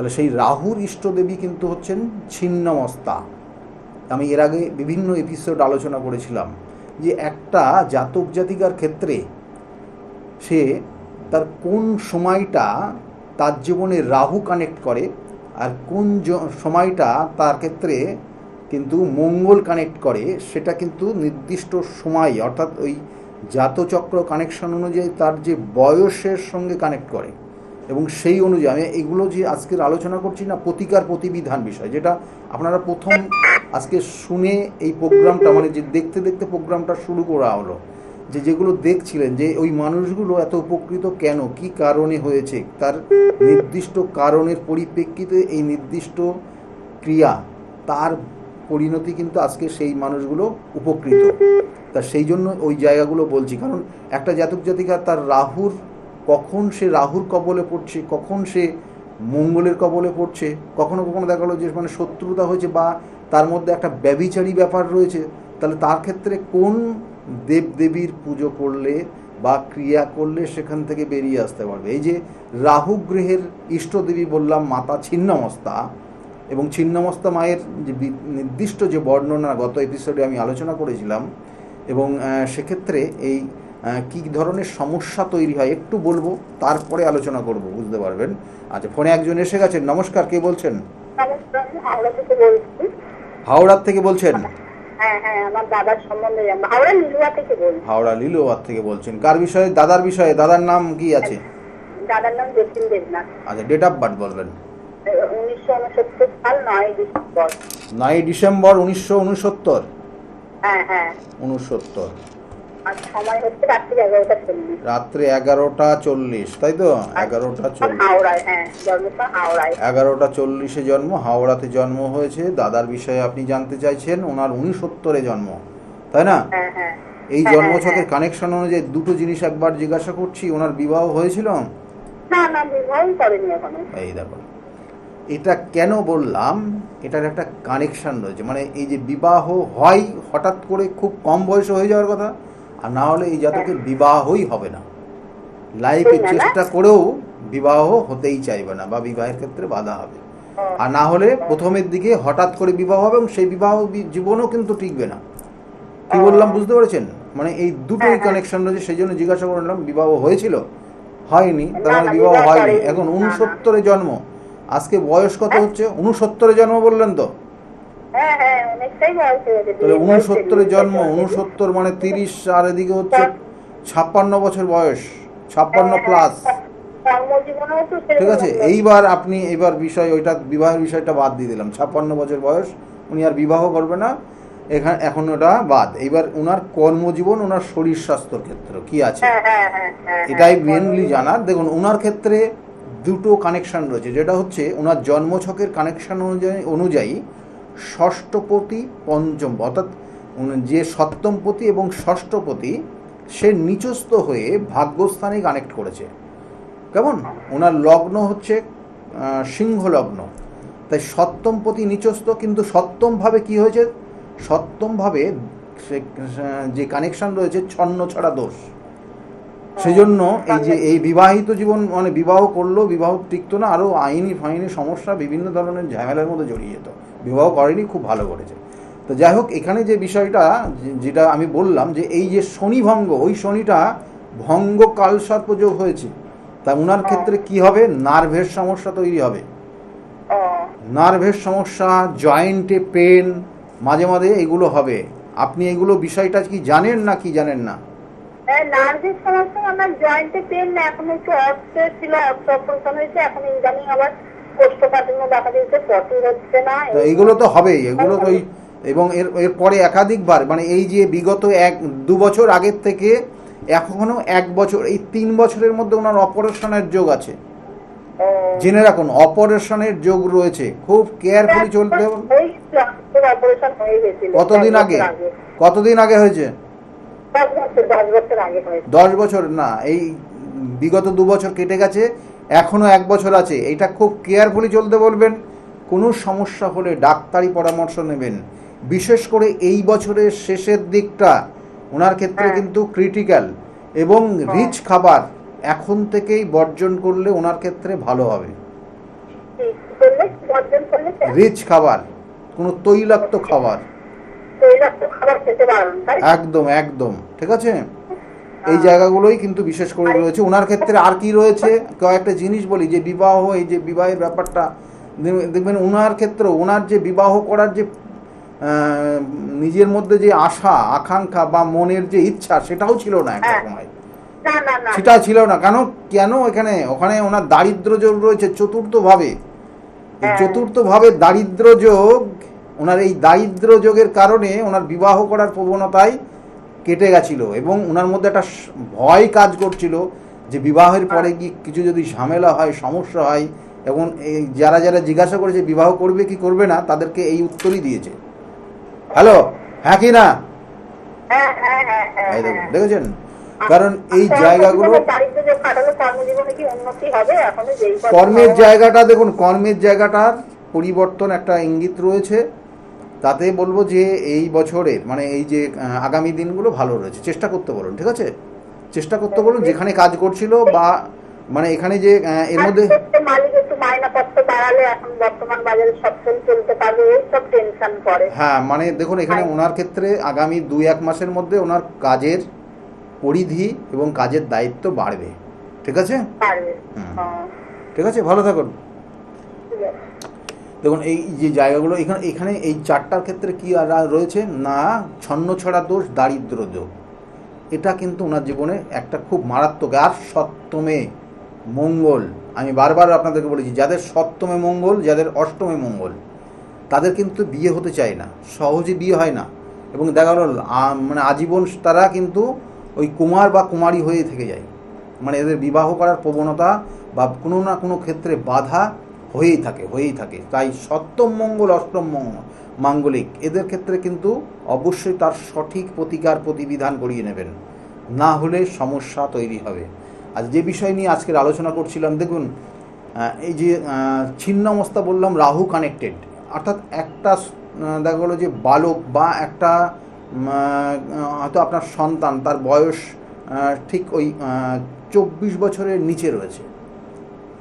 তাহলে সেই রাহুর ইষ্টদেবী কিন্তু হচ্ছেন ছিন্নমস্তা। আমি এর আগে বিভিন্ন এপিসোড আলোচনা করেছিলাম যে একটা জাতক জাতিকার ক্ষেত্রে সে তার কোন সময়টা তার জীবনে রাহু কানেক্ট করে আর কোন সময়টা তার ক্ষেত্রে কিন্তু মঙ্গল কানেক্ট করে, সেটা কিন্তু নির্দিষ্ট সময় অর্থাৎ ওই জাতচক্র কানেকশন অনুযায়ী তার যে বয়সের সঙ্গে কানেক্ট করে এবং সেই অনুযায়ী আমি এগুলো যে আজকের আলোচনা করছি না প্রতিকার প্রতিবিধান বিষয়, যেটা আপনারা প্রথম আজকে শুনে এই প্রোগ্রামটা মানে যে দেখতে দেখতে প্রোগ্রামটা শুরু করা হলো, যে যেগুলো দেখছিলেন যে ওই মানুষগুলো এত উপকৃত কেন, কি কারণে হয়েছে, তার নির্দিষ্ট কারণের পরিপ্রেক্ষিতে এই নির্দিষ্ট ক্রিয়া তার পরিণতি কিন্তু আজকে সেই মানুষগুলো উপকৃত। তা সেই জন্য ওই জায়গাগুলো বলছি, কারণ একটা জাতক জাতিকা তার রাহুর কখন সে রাহুর কবলে পড়ছে, কখন সে মঙ্গলের কবলে পড়ছে, কখনো কখনো দেখা গেলো যে মানে শত্রুতা হয়েছে বা তার মধ্যে একটা ব্যভিচারী ব্যাপার রয়েছে, তাহলে তার ক্ষেত্রে কোন দেবদেবীর পুজো করলে বা ক্রিয়া করলে সেখান থেকে বেরিয়ে আসতে পারবে। এই যে রাহু গ্রহের ইষ্টদেবী বললাম মাতা ছিন্নমস্তা, এবং ছিন্নমস্তা মায়ের যে নির্দিষ্ট যে বর্ণনা গত এপিসোডে আমি আলোচনা করেছিলাম, এবং সেক্ষেত্রে এই কী ধরনের সমস্যা তৈরি হয় একটু বলবো, তারপরে আলোচনা করব, বুঝতে পারবেন। আচ্ছা, ফোনে একজন এসে গেছেন। নমস্কার, কে বলছেন? হাওড়া থেকে বলছি। হাওড়ার থেকে বলছেন? হ্যাঁ হ্যাঁ, আমার দাদার সম্বন্ধে জানবো। হাওড়া লিলুয়া থেকে বলছি। হাওড়া লিলুয়ার থেকে বলছেন। কার বিষয়ে? দাদার বিষয়ে। দাদার নাম কি আছে? দাদার নাম যতীন দেবনাথ। আচ্ছা, ডেট অফ বার্থ বলবেন। 1969 সাল 9 ডিসেম্বর। 9 ডিসেম্বর 1969। হ্যাঁ হ্যাঁ। 69। আর সময় হচ্ছে রাত্রি 11:40। রাত্রে 11:40, তাই তো? 11:40। হাওড়ায়, হ্যাঁ, জন্মটা হাওড়ায়। 11:40 জন্ম, হাওড়াতে জন্ম হয়েছে। দাদার বিষয়ে আপনি জানতে চাইছেন, ওনার 69 জন্ম, তাই না? হ্যাঁ হ্যাঁ। এই জন্মছকের কানেকশন অনুযায়ী দুটো জিনিস একবার জিজ্ঞাসা করছি, ওনার বিবাহ হয়েছিল? না না, বিবাহই করেনি এখনো। এই দেখো, এটা কেন বললাম, এটার একটা কানেকশন রয়েছে। মানে এই যে বিবাহ হয় হঠাৎ করে খুব কম বয়সে হয়ে যাওয়ার কথা, আর না হলে এই জাতকের বিবাহই হবে না, লাইফে চেষ্টা করেও বিবাহ হতেই চাইবে না বা বিবাহের ক্ষেত্রে বাধা হবে, আর না হলে প্রথমের দিকে হঠাৎ করে বিবাহ হবে এবং সেই বিবাহ জীবনও কিন্তু টিকবে না। কি বললাম বুঝতে পেরেছেন? মানে এই দুটোই কানেকশন রয়েছে, সেই জন্য জিজ্ঞাসা করলাম বিবাহ হয়েছিল, হয়নি, তার মানে বিবাহ হয়নি। এখন 69 জন্ম, আজকে বয়স কত হচ্ছে? 69 জন্ম বললেন তো? হ্যাঁ হ্যাঁ, অনেকটাই বয়স হয়ে গেছে। তাহলে 69 জন্ম, 69 মানে 30 আর এদিকে হচ্ছে 56 বছর বয়স, 56 প্লাস, কর্মজীবনেও তো ঠিক আছে? এইবার আপনি এবার বিষয় ওইটা বিবাহের বিষয়টা বাদ দিয়ে দিলাম। 56 বছর বয়স, উনি আর বিবাহ করবে না, এখানে এখন ওটা বাদ। এইবার ওনার কর্মজীবন, ওনার শরীর স্বাস্থ্যর ক্ষেত্রে কি আছে এটাই মেনলি জানার। দেখুন, ওনার ক্ষেত্রে দুটো কানেকশন রয়েছে, যেটা হচ্ছে ওনার জন্মছকের কানেকশন অনুযায়ী ষষ্ঠপতি পঞ্চম, অর্থাৎ যে সপ্তমপতি এবং ষষ্ঠপতি সে নিচস্থ হয়ে ভাগ্যস্থানে কানেক্ট করেছে। কেমন? ওনার লগ্ন হচ্ছে সিংহ লগ্ন, তাই সপ্তমপতি নিচস্থ, কিন্তু সপ্তমভাবে কি হয়েছে? সপ্তমভাবে যে কানেকশন রয়েছে ছন্ন ছাড়া দোষ। সেজন্য এই যে এই বিবাহিত জীবন মানে বিবাহ করলো, বিবাহ টিকতো না, আরও আইনি ফাইনি সমস্যা, বিভিন্ন ধরনের ঝামেলার মধ্যে জড়িয়ে যেত। বিবাহ করেনি, খুব ভালো করেছে। তো যাই হোক, এখানে যে বিষয়টা যেটা আমি বললাম যে এই যে শনি ভঙ্গ, ওই শনিটা ভঙ্গ কালসর্পযোগ হয়েছে, তা ওনার ক্ষেত্রে কি হবে? নার্ভের সমস্যা তৈরি হবে, নার্ভের সমস্যা, জয়েন্টে পেন মাঝে মাঝে এগুলো হবে। আপনি এগুলো বিষয়টা কি জানেন না কি জানেন না? নার্ভের সমস্যা, আমার জয়েন্টে পেন না, এখন একটু অর্থে ছিল, অর্থ অপারেশন হয়েছে, এখন ইদানিং আবার কোষ্ঠকাঠিন্য দেখা দিয়েছে, পটি হচ্ছে না। এগুলো তো হবেই, এগুলো তো এবং এরপরে একাধিকবার, মানে এই যে বিগত 1-2 বছর আগের থেকে এখনো 1 বছর, এই 3 বছরের মধ্যে ওনার অপারেশনের যোগ আছে। জেনে রাখুন, অপারেশনের যোগ রয়েছে, খুব কেয়ারফুলি চলতে হবে। কতদিন আগে? কতদিন আগে হয়েছে? 10 বছর না, এই বিগত 2 বছর কেটে গেছে, এখনো 1 বছর আছে। এটা খুব কেয়ারফুলি চলতে বলবেন। কোনো সমস্যা হলে ডাক্তারি পরামর্শ নেবেন। বিশেষ করে এই বছরের শেষের দিকটা ওনার ক্ষেত্রে কিন্তু ক্রিটিক্যাল, এবং রিচ খাবার এখন থেকেই বর্জন করলে ওনার ক্ষেত্রে ভালো হবে। করলে বর্জন করলে রিচ খাবার, কোনো তৈলাক্ত খাবার, তৈলাক্ত খাবার খেতে পারবেন, তাই? একদম একদম ঠিক আছে। এই জায়গাগুলোই কিন্তু বিশেষ করে রয়েছে ওনার ক্ষেত্রে। আর কি রয়েছে কয়েকটা জিনিস বলি, যে বিবাহ, এই যে বিবাহের ব্যাপারটা দেখবেন ওনার ক্ষেত্রে, ওনার যে বিবাহ করার যে নিজের মধ্যে যে আশা আকাঙ্ক্ষা বা মনের যে ইচ্ছা, সেটাও ছিল না একটা সময়, না না না, সেটা ছিল না। কেন ওখানে ওনার দারিদ্র যোগ রয়েছে চতুর্থভাবে। চতুর্থভাবে দারিদ্র যোগ, ওনার এই দারিদ্র যোগের কারণে ওনার বিবাহ করার প্রবণতায় কেটে গেছিল, এবং ওনার মধ্যে একটা ভয় কাজ করছিল যে বিবাহের পরে কি কিছু যদি ঝামেলা হয়, সমস্যা হয়। এবং এই যারা যারা জিজ্ঞাসা করেছে বিবাহ করবে কি করবে না, তাদেরকে এই উত্তরই দিয়েছে। হ্যালো, হ্যাঁ কি না? হ্যাঁ হ্যাঁ হ্যাঁ হ্যাঁ, এই দেখুন, দেখেছেন? কারণ এই জায়গাগুলো, দারিদ্র যোগ কাটালে কর্মজীবনে কি উন্নতি হবে? এখনো যেই কর্মের জায়গাটা দেখুন, কর্মের জায়গাটার পরিবর্তন একটা ইঙ্গিত রয়েছে। তাতে বলবো যে এই বছরের মানে এই যে আগামী দিনগুলো ভালো রয়েছে। চেষ্টা করতে বলুন, ঠিক আছে? চেষ্টা করতে বলুন, যেখানে কাজ করছিল বা মানে এখানে যে এর মধ্যে মালিক একটু মাইনাপত্র বাড়ালে এখন বর্তমান বাজারে সচ্ছল চলতে পারবে, এই সব টেনশন করে। হ্যাঁ, মানে দেখুন এখানে ওনার ক্ষেত্রে আগামী 2-1 মাসের মধ্যে ওনার কাজের পরিধি এবং কাজের দায়িত্ব বাড়বে, ঠিক আছে? পারবে। ঠিক আছে, ভালো থাকুন। ঠিক আছে। দেখুন এই যে জায়গাগুলো এখানে এই চারটার ক্ষেত্রে কি রয়েছে না, ছন্নছড়া দোষ, দারিদ্র যোগ, এটা কিন্তু ওনার জীবনে একটা খুব মারাত্মক। আর সপ্তমে মঙ্গল, আমি বারবার আপনাদেরকে বলেছি, যাদের সপ্তমে মঙ্গল, যাদের অষ্টমে মঙ্গল, তাদের কিন্তু বিয়ে হতে চায় না, সহজে বিয়ে হয় না, এবং দেখা গেল মানে আজীবন তারা কিন্তু ওই কুমার বা কুমারী হয়ে থেকে যায়। মানে এদের বিবাহ করার প্রবণতা বা কোনো না কোনো ক্ষেত্রে বাধা হয়েই থাকে। তাই সপ্তম মঙ্গল, অষ্টম মাঙ্গলিক, এদের ক্ষেত্রে কিন্তু অবশ্যই তার সঠিক প্রতিবিধান করিয়ে নেবেন, না হলে সমস্যা তৈরি হবে। আর যে বিষয় নিয়ে আজকের আলোচনা করছিলাম, দেখুন এই যে ছিন্নাবস্থা বললাম, রাহু কানেক্টেড, অর্থাৎ একটা দেখা গেলো যে বালক বা একটা হয়তো আপনার সন্তান, তার বয়স ঠিক ওই 24 বছরের নিচে রয়েছে,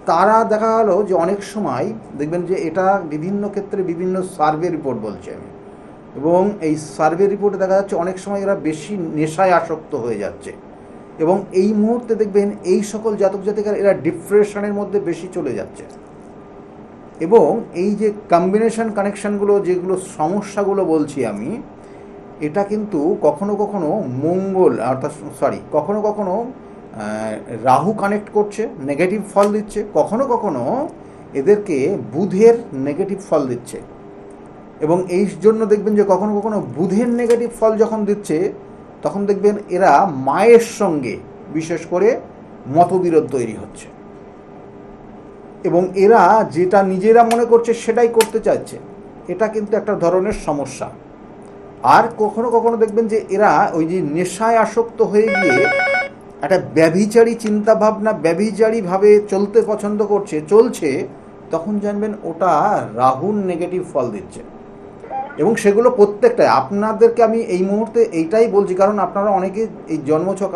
তারা দেখা গেলো যে অনেক সময় দেখবেন যে এটা বিভিন্ন ক্ষেত্রে বিভিন্ন সার্ভে রিপোর্ট বলছে আমি, এবং এই সার্ভে রিপোর্টে দেখা যাচ্ছে অনেক সময় এরা বেশি নেশায় আসক্ত হয়ে যাচ্ছে, এবং এই মুহূর্তে দেখবেন এই সকল জাতক জাতিকারা এরা ডিপ্রেশনের মধ্যে বেশি চলে যাচ্ছে। এবং এই যে কম্বিনেশন কানেকশানগুলো, যেগুলো সমস্যাগুলো বলছি আমি, এটা কিন্তু কখনো কখনো মঙ্গল অর্থাৎ কখনো কখনো রাহু কানেক্ট করছে, নেগেটিভ ফল দিচ্ছে, কখনো কখনো এদেরকে বুধের নেগেটিভ ফল দিচ্ছে। এবং এই জন্য দেখবেন যে কখনো কখনো বুধের নেগেটিভ ফল যখন দিচ্ছে, তখন দেখবেন এরা মায়ের সঙ্গে বিশেষ করে মতবিরোধ তৈরি হচ্ছে, এবং এরা যেটা নিজেরা মনে করছে সেটাই করতে চাইছে। এটা কিন্তু একটা ধরনের সমস্যা। আর কখনো কখনো দেখবেন যে এরা ওই যে নেশায় আসক্ত হয়ে গিয়ে একটা ব্যভিচারী চিন্তাভাবনা, ব্যভিচারীভাবে চলতে পছন্দ চলছে, তখন জানবেন ওটা রাহুর নেগেটিভ ফল দিচ্ছে। এবং সেগুলো প্রত্যেকটাই আপনাদেরকে আমি এই মুহূর্তে এইটাই বলছি, কারণ আপনারা অনেকে এই জন্মছক,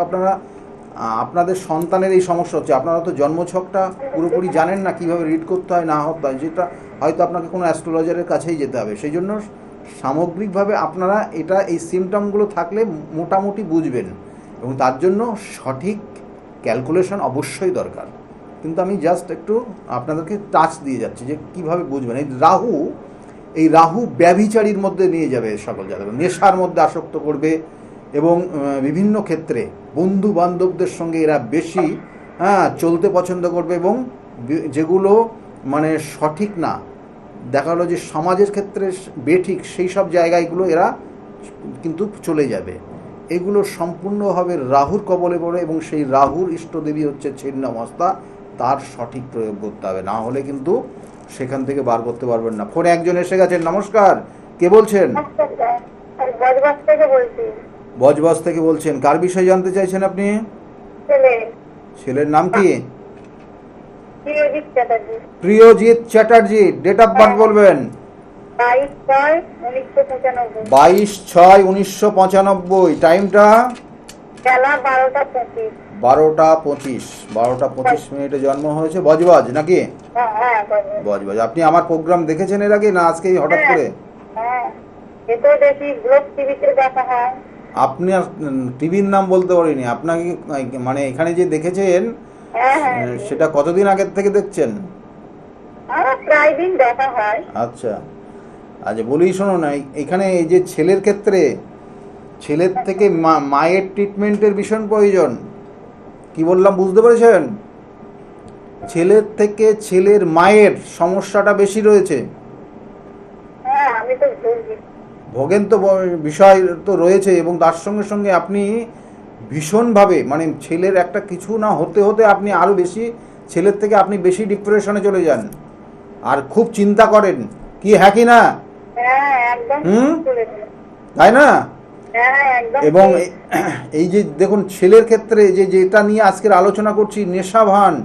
আপনাদের সন্তানের এই সমস্যা হচ্ছে, আপনারা তো জন্মছকটা পুরোপুরি জানেন না, কীভাবে রিড করতে হয় না হতে হয়, যেটা হয়তো আপনাকে কোনো অ্যাস্ট্রোলজারের কাছেই যেতে হবে। সেই জন্য সামগ্রিকভাবে আপনারা এই সিমটমগুলো থাকলে মোটামুটি বুঝবেন, এবং তার জন্য সঠিক ক্যালকুলেশন অবশ্যই দরকার। কিন্তু আমি জাস্ট একটু আপনাদেরকে টাচ দিয়ে যাচ্ছি যে কীভাবে বুঝবেন। এই রাহু ব্যভিচারীর মধ্যে নিয়ে যাবে সকল জাতক, নেশার মধ্যে আসক্ত করবে, এবং বিভিন্ন ক্ষেত্রে বন্ধু বান্ধবদের সঙ্গে এরা বেশি চলতে পছন্দ করবে, এবং যেগুলো মানে সঠিক না, দেখা গেলো যে সমাজের ক্ষেত্রে বেঠিক, সেই সব জায়গাগুলো এরা কিন্তু চলে যাবে। এগুলো সম্পূর্ণভাবে রাহুর কবলে পড়ে, এবং সেই রাহুর ইষ্টদেবী হচ্ছে ছিন্নমস্তা, তার সঠিক প্রয়োগ করতে হবে, না হলে কিন্তু সেখান থেকে বার করতে পারবেন না। ফোনে একজন এসে গেছেন। নমস্কার, কে বলছেন? বজবাস থেকে বলছেন। কার বিষয়ে জানতে চাইছেন আপনি? ছেলের নাম কি? Priyajit Chatterjee. Date of birth বলবেন? 22/6/1995। টাইমটা? 12:25 জন্ম হয়েছে। বজবজ নাকি? হ্যাঁ হ্যাঁ বলুন। বজবজ। আপনি আমার প্রোগ্রাম দেখেছেন এর আগে, না আজকেই হঠাৎ করে? হ্যাঁ এতো দেখি গ্লোব টিভিতে দেখা হয়। আপনি টিভির নাম বলতে পারিনি আপনাকে, মানে এখানে যে দেখেছেন হ্যাঁ হ্যাঁ সেটা কতদিন আগের থেকে দেখছেন? আমার প্রায় দিন দেখা হয়। আচ্ছা আচ্ছা, বলি শোনো না, এখানে এই যে ছেলের ক্ষেত্রে ছেলের থেকে মায়ের ট্রিটমেন্টের ভীষণ প্রয়োজন। কি বললাম বুঝতে পেরেছেন? ছেলের থেকে ছেলের মায়ের সমস্যাটা বেশি রয়েছে। হ্যাঁ আমি তো বুঝি। ভোগেন তো বিষয় তো রয়েছে, এবং তার সঙ্গে সঙ্গে আপনি ভীষণভাবে, মানে ছেলের একটা কিছু না হতে হতে আপনি আরও বেশি, ছেলের থেকে আপনি বেশি ডিপ্রেশনে চলে যান আর খুব চিন্তা করেন। কি হ্যাঁ কি না? হ্যাঁ একদম হুম? ঠিক বলেছেন। তাই না? হ্যাঁ একদম এবং ঠিক। এই যে দেখুন ছেলের ক্ষেত্রে যেটা নিয়ে আজকের আলোচনা করছি, নেশাভান,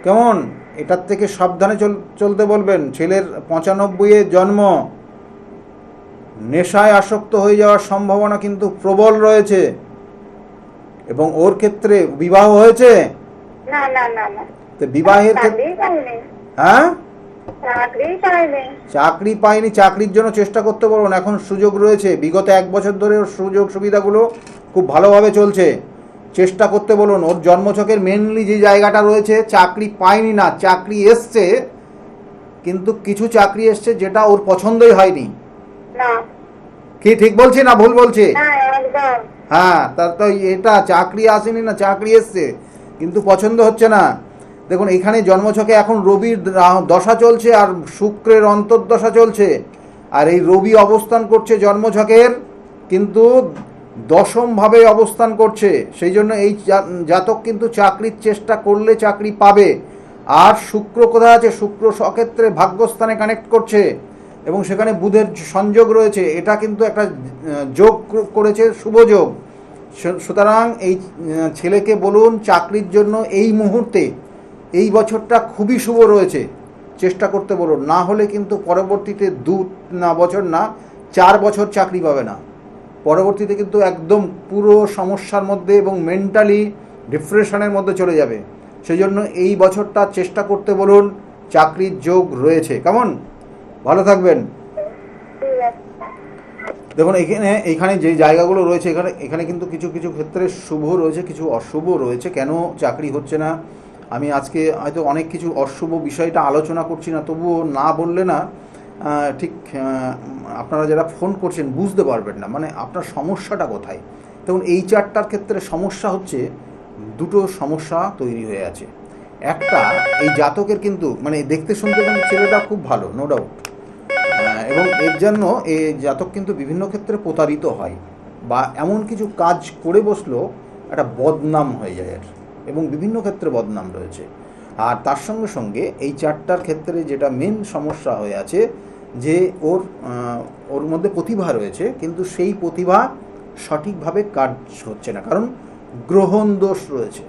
কেমন, এটার থেকে সাবধানে চলতে বলবেন। ছেলের 95-এ জন্ম, নেশায় আসক্ত হয়ে যাওয়ার সম্ভাবনা কিন্তু প্রবল রয়েছে। এবং ওর ক্ষেত্রে বিবাহ হয়েছে? না না না না তো বিবাহের ক্ষেত্রে, চাকরি পাইনি। হ্যাঁ চাকরি পাইনি। চাকরি পায়নি, চাকরির জন্য চেষ্টা করতে বলুন। এখন সুযোগ রয়েছে, বিগত 1 বছর ধরে ওর সুযোগ সুবিধাগুলো খুব ভালোভাবে চলছে, চেষ্টা করতে বলুন। ওর জন্মছকের মেনলি যে জায়গাটা রয়েছে, চাকরি পায়নি না, চাকরি এসছে, কিন্তু কিছু চাকরি এসছে যেটা ওর পছন্দই হয়নি। না কি ঠিক বলছি না ভুল বলছি? হ্যাঁ একদম। হ্যাঁ, তার তো এটা চাকরি আসেনি না, চাকরি এসছে কিন্তু পছন্দ হচ্ছে না। দেখুন এখানে জন্মছকে এখন রবির দশা চলছে আর শুক্রের অন্তর্দশা চলছে, আর এই রবি অবস্থান করছে জন্মছকের কিন্তু দশমভাবে অবস্থান করছে। সেই জন্য এই জাতক কিন্তু চাকরির চেষ্টা করলে চাকরি পাবে। আর শুক্র কোথায় আছে? শুক্র সক্ষেত্রে ভাগ্যস্থানে কানেক্ট করছে এবং সেখানে বুধের সংযোগ রয়েছে। এটা কিন্তু একটা যোগ করেছে, শুভ যোগ। সুতরাং এই ছেলেকে বলুন চাকরির জন্য এই মুহূর্তে, এই বছরটা খুবই শুভ রয়েছে, চেষ্টা করতে বলুন। না হলে কিন্তু পরবর্তীতে 2 বছর না 4 বছর চাকরি পাবে না। পরবর্তীতে কিন্তু একদম পুরো সমস্যার মধ্যে এবং মেন্টালি ডিপ্রেশনের মধ্যে চলে যাবে। সেই জন্য এই বছরটা চেষ্টা করতে বলুন, চাকরির যোগ রয়েছে। কেমন? ভালো থাকবেন। ঠিক আছে। দেখুন এখানে যে জায়গাগুলো রয়েছে, এখানে কিন্তু কিছু কিছু ক্ষেত্রে শুভ রয়েছে, কিছু অশুভ রয়েছে। কেন চাকরি হচ্ছে না, আমি আজকে হয়তো অনেক কিছু অশুভ বিষয়টা আলোচনা করছি না, তবুও না বললে না ঠিক আপনারা যারা ফোন করছেন বুঝতে পারবেন না, মানে আপনার সমস্যাটা কোথায়। দেখুন এই চারটার ক্ষেত্রে সমস্যা হচ্ছে, দুটো সমস্যা তৈরি হয়ে আছে। একটা, এই জাতকের কিন্তু মানে দেখতে শুনতে কিন্তু ছেলেটা খুব ভালো, নো ডাউট, এবং এর জন্য এই জাতক কিন্তু বিভিন্ন ক্ষেত্রে প্রতারিত হয় বা এমন কিছু কাজ করে বসলো একটা বদনাম হয়ে যায় এর, এবং বিভিন্ন ক্ষেত্রে বদনাম রয়েছে। আর তার সঙ্গে সঙ্গে এই চারটার ক্ষেত্রে যেটা মেন সমস্যা হয়ে আছে, যে ওর মধ্যে প্রতিভা রয়েছে কিন্তু সেই প্রতিভা সঠিকভাবে কাজ হচ্ছে না, কারণ গ্রহণ দোষ রয়েছে।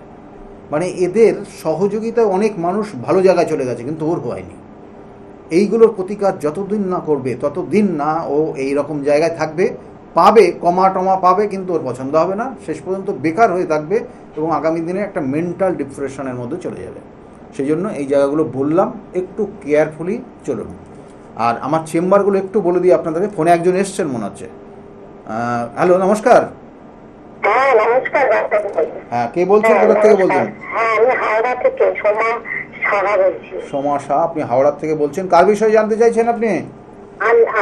মানে এদের সহযোগিতায় অনেক মানুষ ভালো জায়গায় চলে গেছে কিন্তু ওর হয়নি। এইগুলোর প্রতিকার যতদিন না করবে ততদিন না ও এই রকম জায়গায় থাকবে, পাবে কমা টমা পাবে কিন্তু ওর পছন্দ হবে না, শেষ পর্যন্ত বেকার হয়ে থাকবে এবং আগামী দিনে একটা মেন্টাল ডিপ্রেশনের মধ্যে চলে যাবে। সেই জন্য এই জায়গাগুলো বললাম, একটু কেয়ারফুলি চলুন। আর আমার চেম্বারগুলো একটু বলে দিই আপনাদেরকে। ফোনে একজন এসছেন মনে হচ্ছে। হ্যালো, নমস্কার। হ্যাঁ নমস্কার ডাক্তার। হ্যাঁ, কে বলছেন, কোথা থেকে বলছেন? হ্যাঁ আমি হাওড়া থেকে সোমা সাহা বলছি। সোমা শাহ, আপনি হাওড়ার থেকে বলছেন। কার বিষয়ে জানতে চাইছেন আপনি?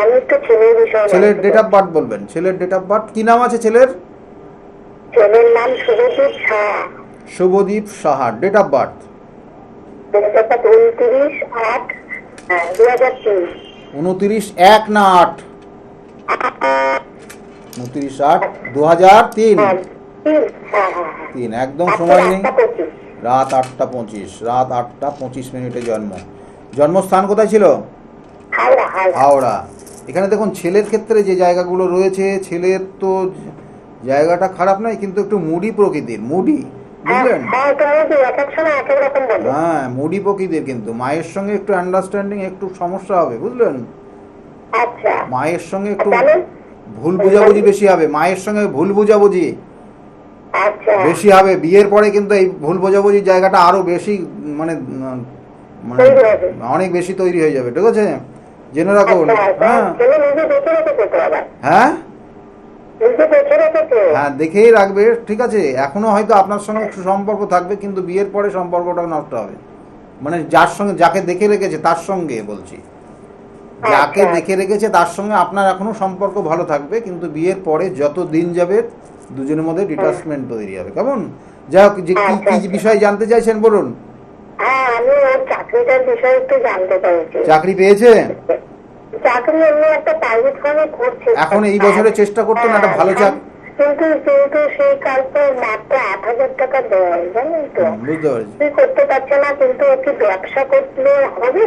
আমি তো ছেলের বিষয়ে। ছেলের ডেট অফ বার্থ বলবেন। ছেলের ডেট অফ বার্থ, কি নাম আছে ছেলের? ছেলের নাম Subhadeep Saha. Subhadeep Saha. Date of birth 29/8/2003। 29/1 না 8? 29/8/2003। 3 একদম সময় নেই। রাত 8:25, রাত 8:25 জন্ম। জন্মস্থান কোথায় ছিল? হাওড়া। এখানে দেখুন ছেলের ক্ষেত্রে যে জায়গাগুলো রয়েছে, ছেলের তো জায়গাটা খারাপ নয় কিন্তু একটু মুডি প্রকৃতির, মুডি, বুঝলেন? হ্যাঁ, মুডি প্রকৃতির, কিন্তু মায়ের সঙ্গে একটু আন্ডারস্ট্যান্ডিং একটু সমস্যা হবে, বুঝলেন? মায়ের সঙ্গে একটু ভুল বোঝাবুঝি বেশি হবে, মায়ের সঙ্গে ভুল বোঝাবুঝি। আচ্ছা বেশি হবে। বিয়ের পরে কিন্তু এই ভুল বোঝাবুঝির জায়গাটা আরো বেশি মানে মানে তৈরি হবে। অনেক বেশি তৈরি হয়ে যাবে, ঠিক আছে? জেনে রাখুন। হ্যাঁ ছেলে নিজে দেখে রেখেছে তো আবার, হ্যাঁ নিজে দেখে রেখেছে। হ্যাঁ দেখেই রাখবে, ঠিক আছে? এখনো হয়তো আপনার সঙ্গে সম্পর্ক থাকবে, কিন্তু বিয়ের পরে সম্পর্কটা নষ্ট হবে। মানে যার সঙ্গে, যাকে দেখে রেখেছে তার সঙ্গে বলছি, যাকে আচ্ছা। দেখে রেখেছে তার সঙ্গে আপনার এখনো সম্পর্ক ভালো থাকবে, কিন্তু বিয়ের পরে যত দিন যাবে দুজনের মধ্যে ডিটাচমেন্ট তৈরি হবে। কেমন? যাই হোক, যে কি কি বিষয় জানতে চাইছেন বলুন। হ্যাঁ, আমি ওর চাকরিটার বিষয়ে একটু জানতে চাইছি। চাকরি পেয়েছে? চাকরি এমনি একটা প্রাইভেট ফার্মে করছে। এখন এই বছরে চেষ্টা করতো না একটা ভালো চাকরি। কিন্তু কিন্তু সেই কাজ তো মাত্র 8,000 টাকা দেয়, জানেন তো? বুঝতে পারছি। তুই করতে পারছে না, কিন্তু ও কি ব্যবসা করলে হবে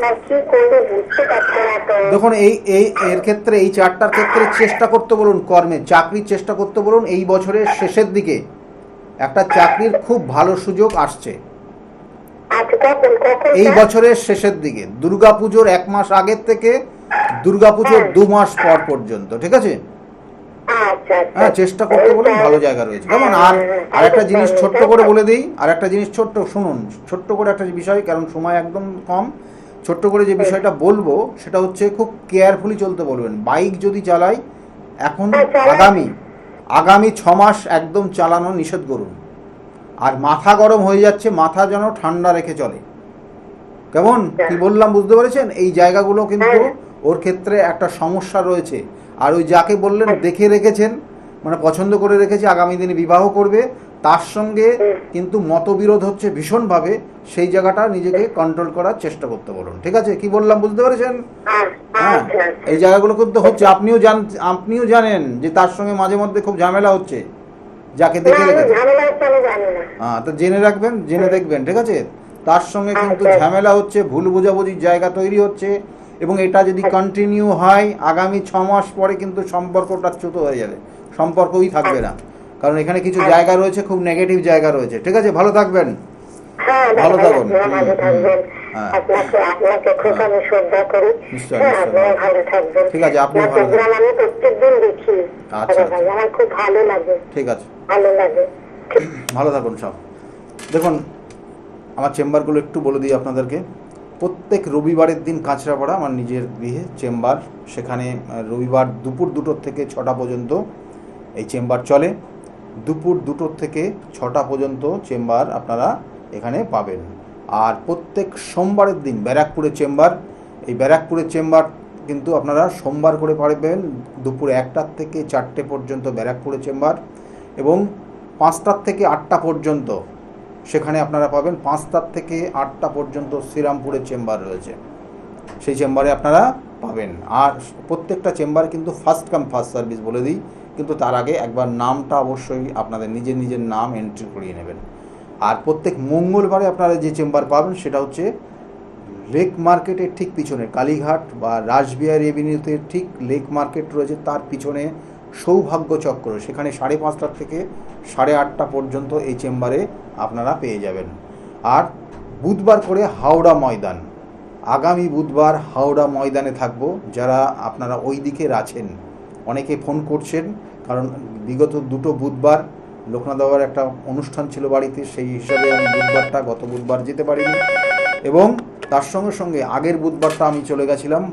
না কি করবে বুঝতে পারছে না তো। দেখুন, এই এই এর ক্ষেত্রে, এই চারটার ক্ষেত্রে চেষ্টা করতে বলুন, কর্মে চাকরির চেষ্টা করতে বলুন। এই বছরের শেষের দিকে একটা চাকরির খুব ভালো সুযোগ আসছে। আচ্ছা, কখন কখন এই বছরের শেষের দিকে, দুর্গাপুজোর 1 মাস আগের থেকে দুর্গাপুজোর 2 মাস পর পর্যন্ত, ঠিক আছে? আচ্ছা আচ্ছা। হ্যাঁ, চেষ্টা করতে বলুন, ভালো জায়গা রয়েছে। কেমন? আর একটা জিনিস ছোট্ট করে বলে দিই, আর একটা জিনিস ছোট্ট শুনুন, ছোট্ট করে একটা বিষয়, কারণ সময় একদম কম। ছোট্ট করে যে বিষয়টা বলবো সেটা হচ্ছে খুব কেয়ারফুলি চলতে বলবেন। বাইক যদি চালাই এখন, আগামী 6 মাস একদম চালানো নিষেধ করুন। আর মাথা গরম হয়ে যাচ্ছে, মাথা যেন ঠান্ডা রেখে চলে। কেমন? কি বললাম বুঝতে পেরেছেন? এই জায়গাগুলো কিন্তু ওর ক্ষেত্রে একটা সমস্যা রয়েছে। আর ওই যাকে বললেন দেখে রেখেছেন, মানে পছন্দ করে রেখেছে, আগামী দিনে বিবাহ করবে, তার সঙ্গে কিন্তু মতবিরোধ হচ্ছে ভীষণভাবে। সেই জায়গাটা নিজেকে কন্ট্রোল করার চেষ্টা করতে বলুন, ঠিক আছে? কি বললাম বুঝতে পেরেছেন? হ্যাঁ, এই জায়গাগুলো কিন্তু হচ্ছে। আপনিও জানেন যে তার সঙ্গে মাঝে মধ্যে খুব ঝামেলা হচ্ছে, যাকে দেখে রেখেছে। হ্যাঁ, তো জেনে রাখবেন, জেনে দেখবেন, ঠিক আছে? তার সঙ্গে কিন্তু ঝামেলা হচ্ছে, ভুল বোঝাবুঝির জায়গা তৈরি হচ্ছে, এবং এটা যদি কন্টিনিউ হয় আগামী 6 মাস পরে কিন্তু সম্পর্কটা চ্যুত হয়ে যাবে, সম্পর্কই থাকবে না। কারণ এখানে কিছু জায়গা রয়েছে, খুব নেগেটিভ জায়গা রয়েছে, ঠিক আছে? ভালো থাকবেন, ভালো থাকুন। হ্যাঁ, আপনাকে খুব আমি শ্রদ্ধা করি। নিশ্চয়ই, হ্যাঁ, নিশ্চয়ই। আপনিও ভালো থাকবেন। ঠিক আছে, আপনিও আপনার ভালো থাকবেন। প্রোগ্রাম আমি প্রত্যেকদিন দেখি। আচ্ছা, ভাই, আমার খুব ভালো লাগে, ঠিক আছে, ভালো লাগে। ভালো থাকুন সব। দেখুন, আমার চেম্বারগুলো একটু বলে দিই আপনাদেরকে। প্রত্যেক রবিবারের দিন কাঁচরাপাড়া আমার নিজের গৃহে চেম্বার, সেখানে রবিবার দুপুর 2টোর থেকে 6টা পর্যন্ত এই চেম্বার চলে। দুপুর 2টোর থেকে 6টা পর্যন্ত চেম্বার আপনারা এখানে পাবেন। আর প্রত্যেক সোমবারের দিন ব্যারাকপুরের চেম্বার, এই ব্যারাকপুরের চেম্বার কিন্তু আপনারা সোমবার করে পাবেন। দুপুর 1টার থেকে 4টে পর্যন্ত ব্যারাকপুরের চেম্বার, এবং 5টার থেকে 8টা পর্যন্ত সেখানে আপনারা পাবেন। 5টার থেকে 8টা পর্যন্ত শ্রীরামপুরের চেম্বার রয়েছে, সেই চেম্বারে আপনারা পাবেন। আর প্রত্যেকটা চেম্বারে কিন্তু ফার্স্ট কাম ফার্স্ট সার্ভিস বলে দিই, কিন্তু তার আগে একবার নামটা অবশ্যই আপনাদের নিজের নিজের নাম এন্ট্রি করিয়ে নেবেন। আর প্রত্যেক মঙ্গলবারে আপনারা যে চেম্বার পাবেন সেটা হচ্ছে লেক মার্কেটের ঠিক পিছনে, কালীঘাট বা রাসবিহার এভিনিউতে ঠিক লেক মার্কেট রয়েছে, তার পিছনে সৌভাগ্য চক্র, সেখানে 5:30 থেকে 8:30 পর্যন্ত এই চেম্বারে আপনারা পেয়ে যাবেন। আর বুধবার করে হাওড়া ময়দান, আগামী বুধবার হাওড়া ময়দানে থাকবো। যারা আপনারা ওই দিকের আছেন, অনেকে ফোন করছেন, কারণ বিগত 2টো বুধবার লোকনাথ বাবার একটা অনুষ্ঠান ছিল বাড়িতে, সেই হিসাবে আমি গত বুধবার যেতে পারিনি, এবং তার সঙ্গে সঙ্গে আগের বুধবারটা আমি চলে গেছিলাম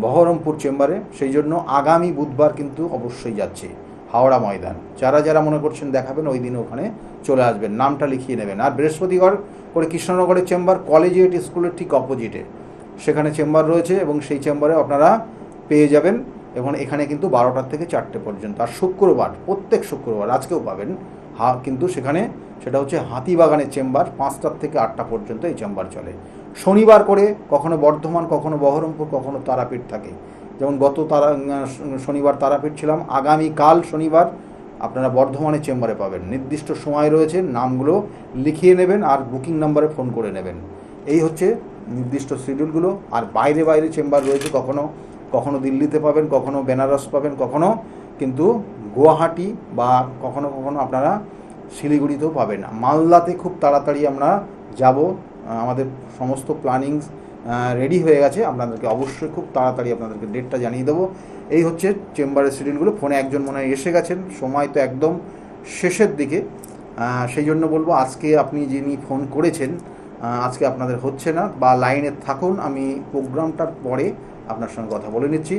বহরমপুর চেম্বারে। সেই জন্য আগামী বুধবার কিন্তু অবশ্যই যাচ্ছি হাওড়া ময়দান। যারা যারা মনে করছেন দেখাবেন, ওই দিন ওখানে চলে আসবেন, নামটা লিখিয়ে নেবেন। আর বৃহস্পতিবার করে কৃষ্ণনগরের চেম্বার, কলেজিয়েট স্কুলের ঠিক অপোজিটে সেখানে চেম্বার রয়েছে, এবং সেই চেম্বারে আপনারা পেয়ে যাবেন। এবং এখানে কিন্তু 12টার থেকে 4টে পর্যন্ত। আর শুক্রবার, প্রত্যেক শুক্রবার, আজকেও পাবেন, কিন্তু সেখানে সেটা হচ্ছে হাতিবাগানের চেম্বার, 5টার থেকে 8টা পর্যন্ত এই চেম্বার চলে। শনিবার করে কখনো বর্ধমান, কখনো বহরমপুর, কখনো তারাপীঠ থাকে। যেমন গত শনিবার তারাপীঠ ছিলাম, আগামীকাল শনিবার আপনারা বর্ধমানের চেম্বারে পাবেন। নির্দিষ্ট সময় রয়েছে, নামগুলো লিখিয়ে নেবেন আর বুকিং নাম্বারে ফোন করে নেবেন। এই হচ্ছে নির্দিষ্ট শিডিউলগুলো। আর বাইরে বাইরে চেম্বার রয়েছে, কখনো দিল্লিতে পাবেন, কখনো বেনারস পাবেন, কখনো কিন্তু গুয়াহাটি বা কখনো কখনো আপনারা শিলিগুড়িতেও পাবেন। মালদাতে খুব তাড়াতাড়ি আমরা যাব, আমাদের সমস্ত প্ল্যানিংস রেডি হয়ে গেছে। আপনাদেরকে অবশ্যই খুব তাড়াতাড়ি আপনাদেরকে ডেটটা জানিয়ে দেবো। এই হচ্ছে চেম্বারের শিডিউলগুলো। ফোনে একজন মনে হয় এসে গেছেন, সময় তো একদম শেষের দিকে। সেই জন্য বলবো আজকে আপনি যিনি ফোন করেছেন আজকে আপনাদের হচ্ছে না, বা লাইনে থাকুন, আমি প্রোগ্রামটার পরে আপনার সঙ্গে কথা বলে নিচ্ছি।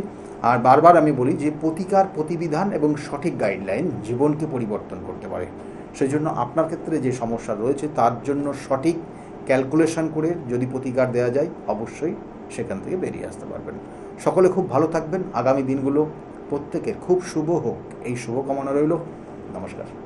আর বারবার আমি বলি যে প্রতিকার, প্রতিবিধান এবং সঠিক গাইডলাইন জীবনকে পরিবর্তন করতে পারে। সেই জন্য আপনার ক্ষেত্রে যে সমস্যা রয়েছে তার জন্য সঠিক ক্যালকুলেশন করে যদি প্রতিকার দেওয়া যায় অবশ্যই সেখান থেকে বেরিয়ে আসতে পারবেন। সকলে খুব ভালো থাকবেন। আগামী দিনগুলো প্রত্যেকের খুব শুভ হোক, এই শুভকামনা রইল। নমস্কার।